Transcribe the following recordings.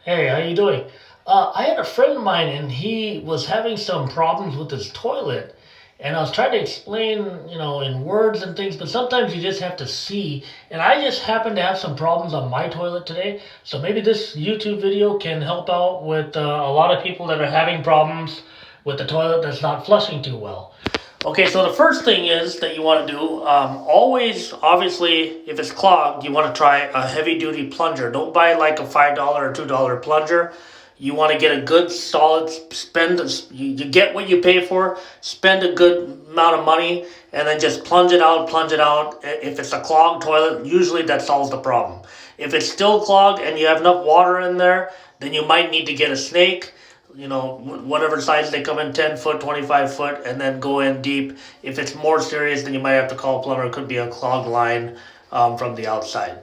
Hey, how you doing? I had a friend of mine, and he was having some problems with his toilet, and I was trying to explain, in words and things, but sometimes you just have to see. And I just happen to have some problems on my toilet today, so maybe this YouTube video can help out with a lot of people that are having problems with the toilet that's not flushing too well. Okay, so the first thing is that you want to do, always, obviously, if it's clogged, you want to try a heavy duty plunger. Don't buy like a $5 or $2 plunger. You want to get a good solid spend. You get what you pay for. Spend a good amount of money, and then just plunge it out. Plunge it out. If it's a clogged toilet, usually that solves the problem. If it's still clogged and you have enough water in there, then you might need to get a snake, whatever size they come in, 10 foot, 25 foot, and then go in deep. If it's more serious, then you might have to call a plumber. It could be a clogged line from the outside.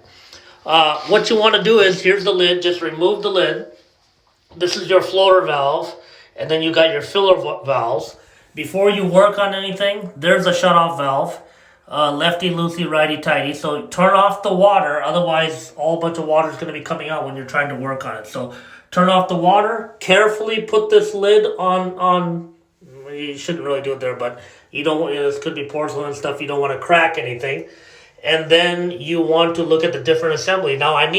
What you want to do is, here's the lid, just remove the lid. This is your floater valve, and then you got your filler valves. Before you work on anything, there's a shut-off valve. Lefty loosey, righty tighty. So turn off the water, otherwise a whole bunch of water is going to be coming out when you're trying to work on it. So turn off the water. Carefully put this lid on. You shouldn't really do it there, but you don't. This could be porcelain and stuff. You don't want to crack anything. And then you want to look at the different assembly. Now I'm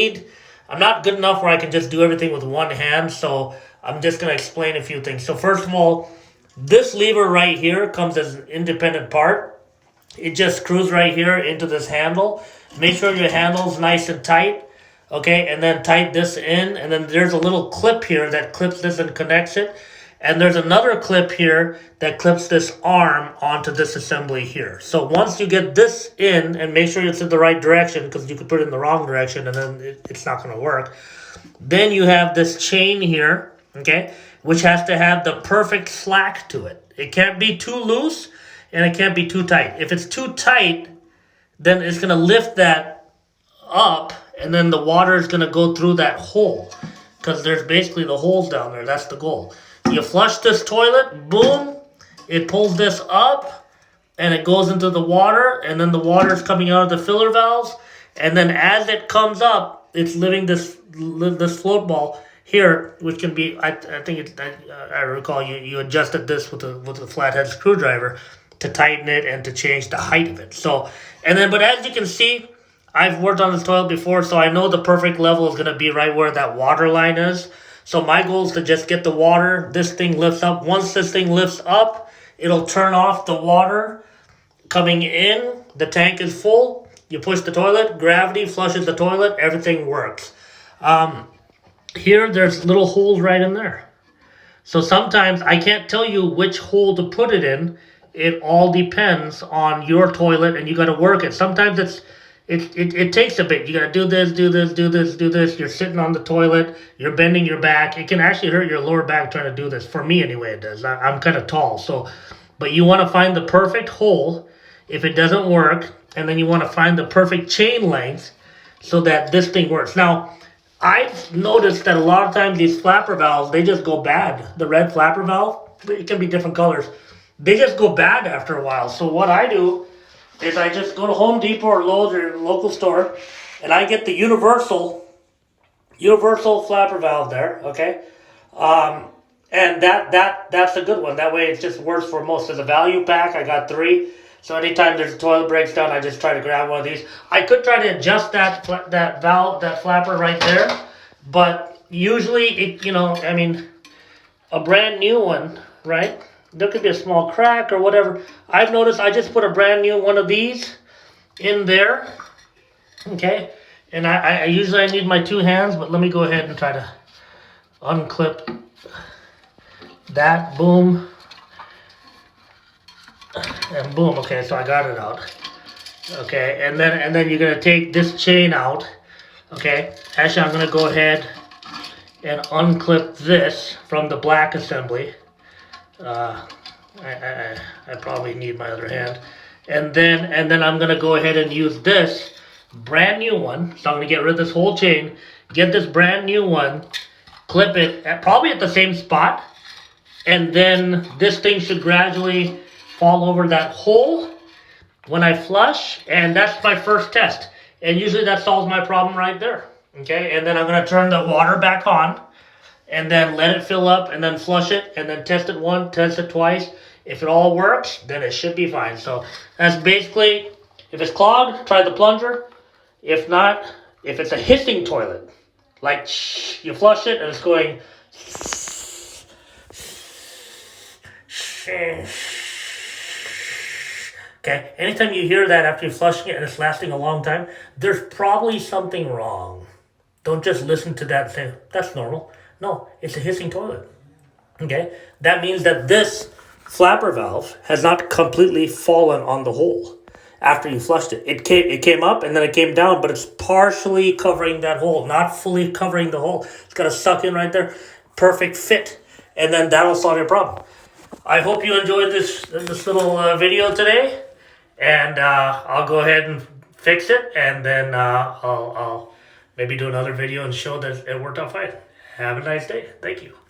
not good enough where I can just do everything with one hand, so I'm just going to explain a few things. So first of all, this lever right here comes as an independent part. It just screws right here into this handle. Make sure your handle's nice and tight. Okay, and then tight this in, and then there's a little clip here that clips this and connects it. And there's another clip here that clips this arm onto this assembly here. So once you get this in, and make sure it's in the right direction, because you could put it in the wrong direction and then it's not going to work. Then you have this chain here, okay, which has to have the perfect slack to it. It can't be too loose and it can't be too tight. If it's too tight, then it's going to lift that up, and then the water is going to go through that hole, because there's basically the holes down there. That's the goal. You flush this toilet, boom, it pulls this up, and it goes into the water, and then the water is coming out of the filler valves, and then as it comes up, it's living this float ball here, which can be, I think it's, I recall you adjusted this with a flathead screwdriver to tighten it and to change the height of it. So, and then, but as you can see, I've worked on this toilet before, so I know the perfect level is going to be right where that water line is. So my goal is to just get the water. This thing lifts up. Once this thing lifts up, it'll turn off the water coming in. The tank is full. You push the toilet, gravity flushes the toilet, everything works. Here, there's little holes right in there. So sometimes I can't tell you which hole to put it in. It all depends on your toilet, and you got to work it. Sometimes it takes a bit. You got to do this, do this, do this, do this. You're sitting on the toilet. You're bending your back. It can actually hurt your lower back trying to do this. For me, anyway, it does. I'm kind of tall, so. But you want to find the perfect hole if it doesn't work, and then you want to find the perfect chain length so that this thing works. Now, I've noticed that a lot of times these flapper valves, they just go bad. The red flapper valve, it can be different colors. They just go bad after a while. So what I do is I just go to Home Depot or Lowe's or your local store, and I get the universal flapper valve there, okay? And that's a good one. That way it just works for most. As a value pack, I got 3. So anytime there's a toilet breaks down, I just try to grab one of these. I could try to adjust that valve, that flapper right there, but usually a brand new one, right? There could be a small crack or whatever. I've noticed I just put a brand new one of these in there, okay? And I usually I need my 2 hands, but let me go ahead and try to unclip that, boom, and boom. Okay, so I got it out. Okay, and then you're gonna take this chain out. Okay, actually I'm gonna go ahead and unclip this from the black assembly. I probably need my other hand, and then I'm gonna go ahead and use this brand new one. So I'm gonna get rid of this whole chain, get this brand new one, clip it probably at the same spot, and then this thing should gradually fall over that hole when I flush, and that's my first test. And usually that solves my problem right there. Okay, and then I'm gonna turn the water back on. and then let it fill up, and then flush it, and then test it once, test it twice. If it all works, then it should be fine. So that's basically, if it's clogged, try the plunger. If not, if it's a hissing toilet, like you flush it and it's going, okay, anytime you hear that after you're flushing it and it's lasting a long time, there's probably something wrong. Don't just listen to that and say, that's normal. No, it's a hissing toilet. Okay, that means that this flapper valve has not completely fallen on the hole after you flushed it. It came up and then it came down, but it's partially covering that hole, not fully covering the hole. It's got to suck in right there. Perfect fit. And then that'll solve your problem. I hope you enjoyed this little video today. And I'll go ahead and fix it. And then I'll maybe do another video and show that it worked out fine. Have a nice day. Thank you.